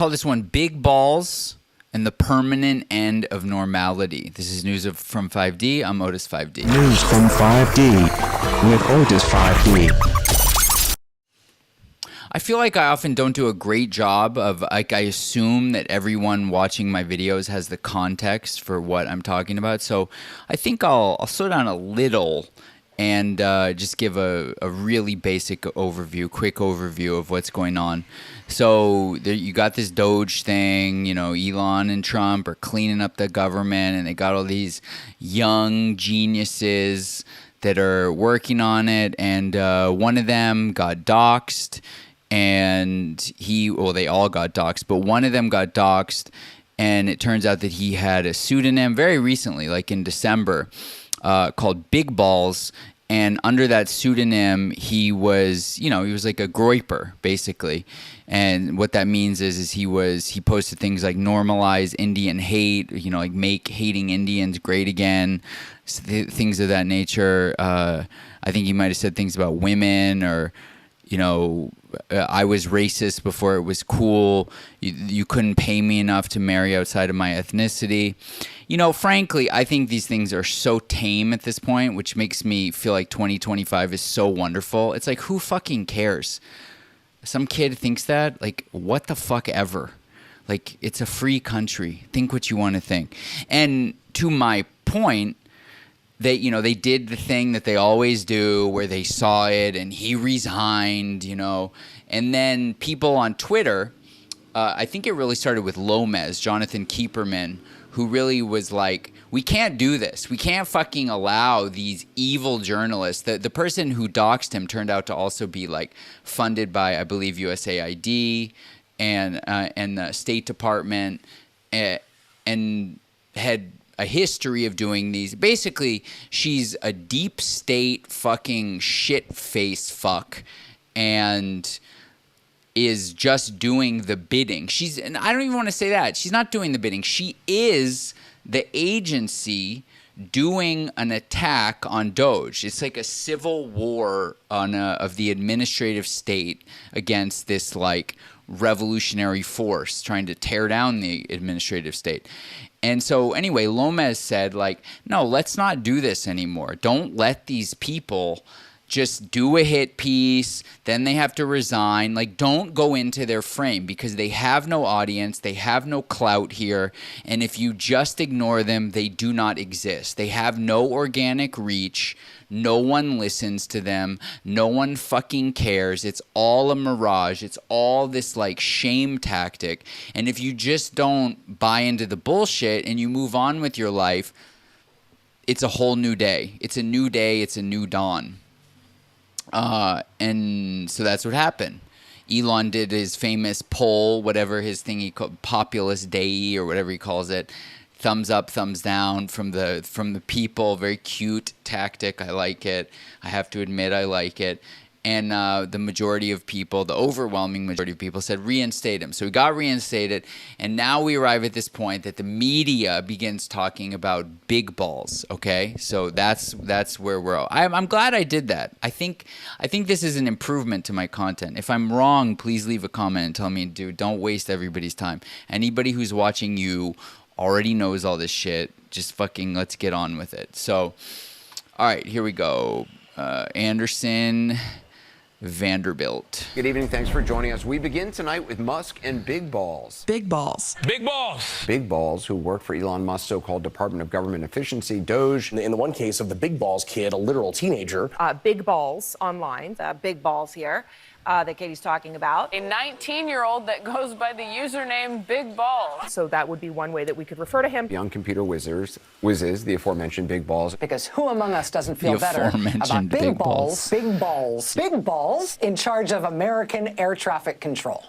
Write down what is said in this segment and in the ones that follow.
Call this one Big Balls and the Permanent End of Normality. This is news from 5D. I'm Otis 5D. News from 5D with Otis 5D. I feel like I often don't do a great job of, like, I assume that everyone watching my videos has the context for what I'm talking about. So I think I'll slow down a little and just give a really basic overview, quick overview of what's going on. So you got this Doge thing, you know, Elon and Trump are cleaning up the government, and they got all these young geniuses that are working on it, and one of them got doxxed, and they all got doxxed, but one of them got doxxed, and it turns out that he had a pseudonym very recently, like in December, called Big Balls. And under that pseudonym, he was like a groiper, basically. And what that means is he posted things like normalize Indian hate, you know, like make hating Indians great again, things of that nature. I think he might have said things about women, or, you know, I was racist before it was cool. You couldn't pay me enough to marry outside of my ethnicity. You know, frankly, I think these things are so tame at this point, which makes me feel like 2025 is so wonderful. It's like, who fucking cares? Some kid thinks that, like, what the fuck ever? Like, it's a free country. Think what you want to think. And to my point, they did the thing that they always do where they saw it and he resigned, you know. And then people on Twitter, I think it really started with Lomez, Jonathan Keeperman, who really was like, we can't do this. We can't fucking allow these evil journalists. The person who doxed him turned out to also be like funded by, I believe, USAID and the State Department, and had a history of doing these. Basically, she's a deep state fucking shit-face fuck, and is just doing the bidding. And I don't even want to say that. She's not doing the bidding. She is the agency doing an attack on Doge. It's like a civil war of the administrative state against this like revolutionary force trying to tear down the administrative state. And so anyway, Lomez said, like, no, let's not do this anymore. Don't let these people just do a hit piece, then they have to resign. Like, don't go into their frame, because they have no audience, they have no clout here, and if you just ignore them, they do not exist. They have no organic reach. No one listens to them. No one fucking cares. It's all a mirage. It's all this like shame tactic. And if you just don't buy into the bullshit and you move on with your life, it's a whole new day. It's a new day. It's a new dawn. And so that's what happened. Elon did his famous poll, whatever his thing he called, Populist Day or whatever he calls it. Thumbs up, thumbs down from the people. Very cute tactic. I like it. I have to admit, I like it. And the majority of people, the overwhelming majority of people, said reinstate him. So he got reinstated, and now we arrive at this point that the media begins talking about big balls. Okay, so that's where we're. I'm glad I did that. I think this is an improvement to my content. If I'm wrong, please leave a comment and tell me, dude, don't waste everybody's time. Anybody who's watching you already knows all this shit. Just fucking let's get on with it. So, all right, here we go. Anderson Vanderbilt. Good evening. Thanks for joining us. We begin tonight with Musk and Big Balls. Big Balls. Big Balls. Big Balls, who work for Elon Musk's so-called Department of Government Efficiency, Doge. In the one case of the Big Balls kid, a literal teenager. Big Balls online, Big Balls here. That Katie's talking about. A 19-year-old that goes by the username Big Balls. So that would be one way that we could refer to him. Young computer whizzes, the aforementioned Big Balls. Because who among us doesn't feel better about big balls. Big balls in charge of American air traffic control?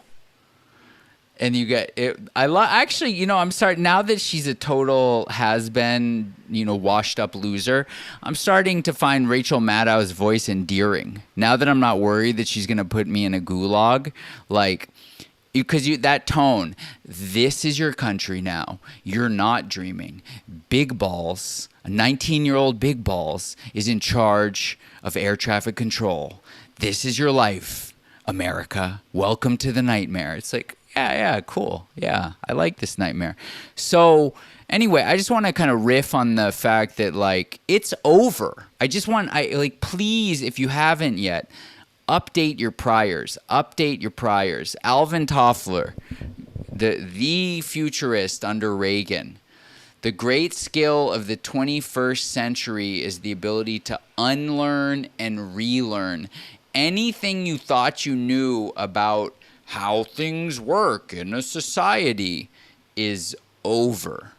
And you get it. Actually, you know, I'm starting, now that she's a total has-been, you know, washed up loser, I'm starting to find Rachel Maddow's voice endearing. Now that I'm not worried that she's going to put me in a gulag, like, because that tone, this is your country now. You're not dreaming. Big Balls, a 19-year-old Big Balls, is in charge of air traffic control. This is your life, America. Welcome to the nightmare. It's like, Yeah, cool. Yeah, I like this nightmare. So anyway, I just want to kind of riff on the fact that like it's over. Please, if you haven't yet, update your priors. Update your priors. Alvin Toffler, the futurist under Reagan. The great skill of the 21st century is the ability to unlearn and relearn. Anything you thought you knew about how things work in a society is over.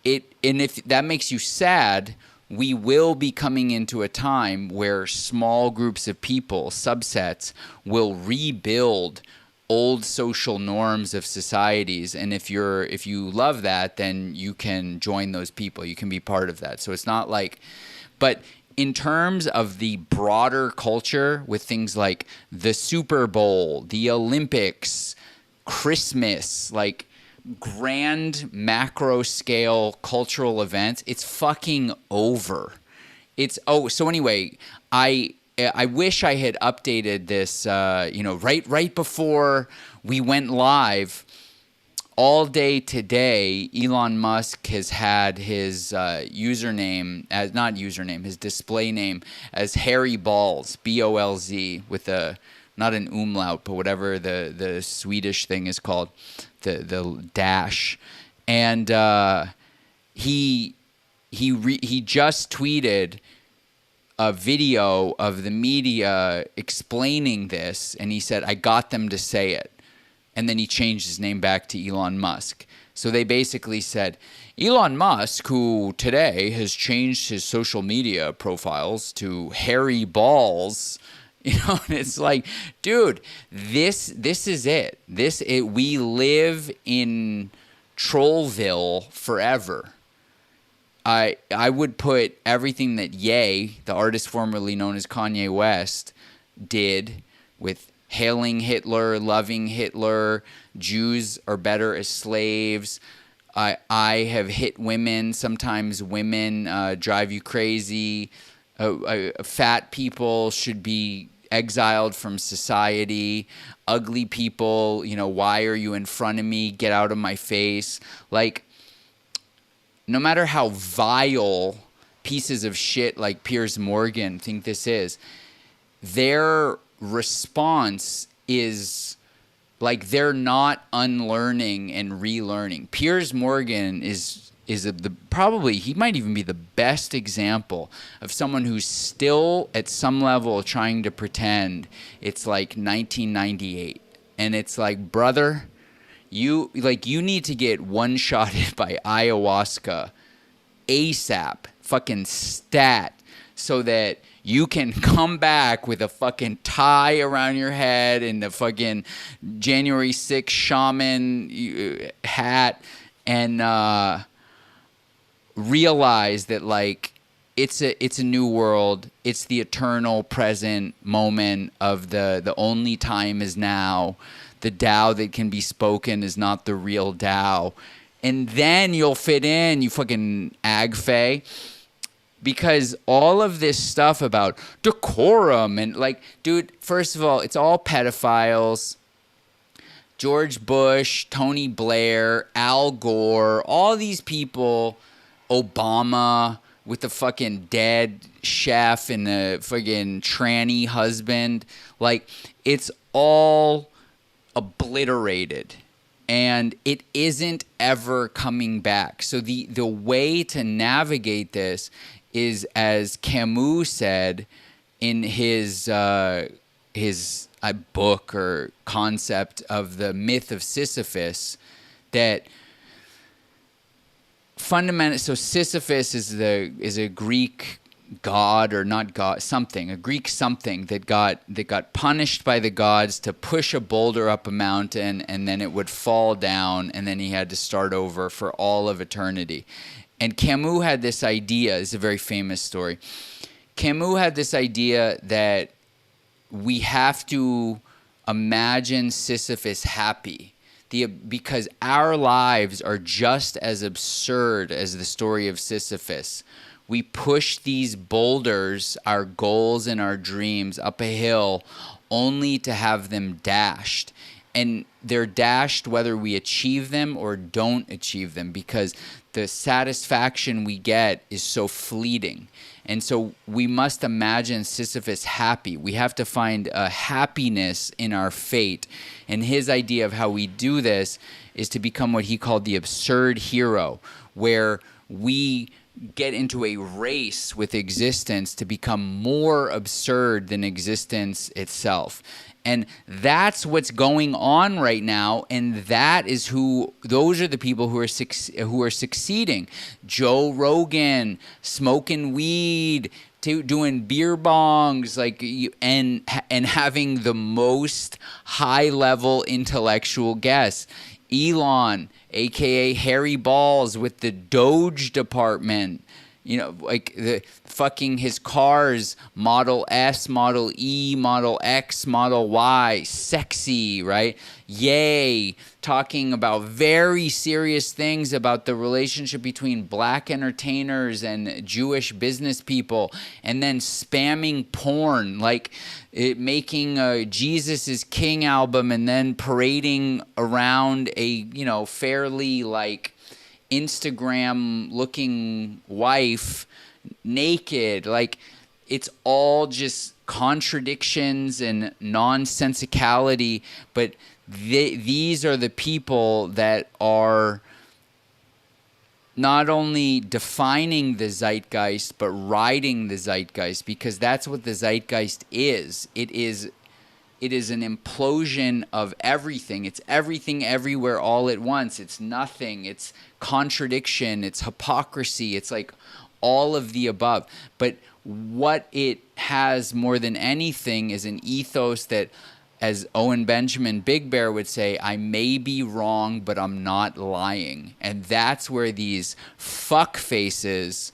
And if that makes you sad, we will be coming into a time where small groups of people, subsets, will rebuild old social norms of societies, and if you love that, then you can join those people. You can be part of that. So it's not like, but in terms of the broader culture with things like the Super Bowl, the Olympics, Christmas, like grand macro scale cultural events, it's fucking over. So anyway, I wish I had updated this, right before we went live. All day today, Elon Musk has had his his display name as Harry Balls, BOLZ, with not an umlaut, but whatever the Swedish thing is called, the dash, and he just tweeted a video of the media explaining this, and he said, I got them to say it. And then he changed his name back to Elon Musk. So they basically said, Elon Musk, who today has changed his social media profiles to Harry Balls, and it's like, dude, this is it. We live in Trollville forever. I would put everything that Ye, the artist formerly known as Kanye West, did with hailing Hitler, loving Hitler, Jews are better as slaves, I have hit women, sometimes women drive you crazy, fat people should be exiled from society, ugly people, why are you in front of me, get out of my face, like, no matter how vile pieces of shit like Piers Morgan think this is, their response is like they're not unlearning and relearning. Piers Morgan is probably, he might even be the best example of someone who's still at some level trying to pretend it's like 1998. And it's like, brother, you need to get one-shotted by ayahuasca ASAP, fucking stat, so that you can come back with a fucking tie around your head and the fucking January 6th shaman hat and realize that like it's a new world. It's the eternal present moment of the only time is now. The Tao that can be spoken is not the real Tao. And then you'll fit in, you fucking agfay. Because all of this stuff about decorum and like, dude, first of all, it's all pedophiles. George Bush, Tony Blair, Al Gore, all these people, Obama with the fucking dead chef and the fucking tranny husband. Like, it's all obliterated, and it isn't ever coming back. So the way to navigate this is, as Camus said in his book or concept of the myth of Sisyphus, that fundamental. So Sisyphus is a Greek god, or not god, something, a Greek something that got punished by the gods to push a boulder up a mountain, and then it would fall down, and then he had to start over for all of eternity. And Camus had this idea, it's a very famous story. Camus had this idea that we have to imagine Sisyphus happy, because our lives are just as absurd as the story of Sisyphus. We push these boulders, our goals and our dreams, up a hill only to have them dashed. And they're dashed whether we achieve them or don't achieve them, because the satisfaction we get is so fleeting. And so we must imagine Sisyphus happy. We have to find a happiness in our fate. And his idea of how we do this is to become what he called the absurd hero, where we get into a race with existence to become more absurd than existence itself. And that's what's going on right now, and those are the people who are succeeding. Joe Rogan smoking weed, doing beer bongs, and having the most high level intellectual guests. Elon, aka Harry Balls, with the Doge department. The fucking his cars, Model S, Model E, Model X, Model Y, sexy, right? Yay, talking about very serious things about the relationship between black entertainers and Jewish business people, and then spamming porn, making a Jesus is King album and then parading around a, fairly Instagram looking wife naked. It's all just contradictions and nonsensicality. But these are the people that are not only defining the zeitgeist, but riding the zeitgeist, because that's what the zeitgeist is. It is an implosion of everything. It's everything everywhere all at once. It's nothing. It's contradiction. It's hypocrisy. It's all of the above. But what it has more than anything is an ethos that, as Owen Benjamin Big Bear would say, I may be wrong, but I'm not lying. And that's where these fuck faces,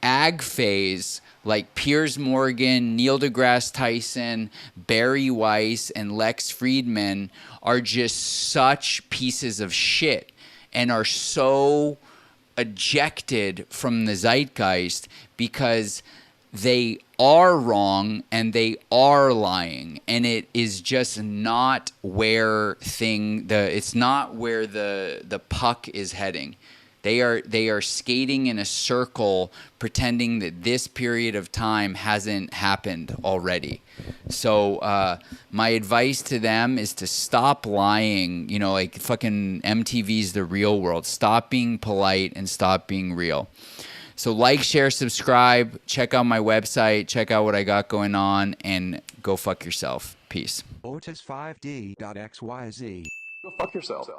ag phase, like Piers Morgan, Neil deGrasse Tyson, Barry Weiss, and Lex Friedman are just such pieces of shit and are so ejected from the zeitgeist because they are wrong and they are lying, and it is just not where it's not where the puck is heading. They are skating in a circle, pretending that this period of time hasn't happened already. So my advice to them is to stop lying. Fucking MTV's The Real World. Stop being polite and stop being real. So like, share, subscribe. Check out my website. Check out what I got going on, and go fuck yourself. Peace. Otis5D.xyz. Go fuck yourself.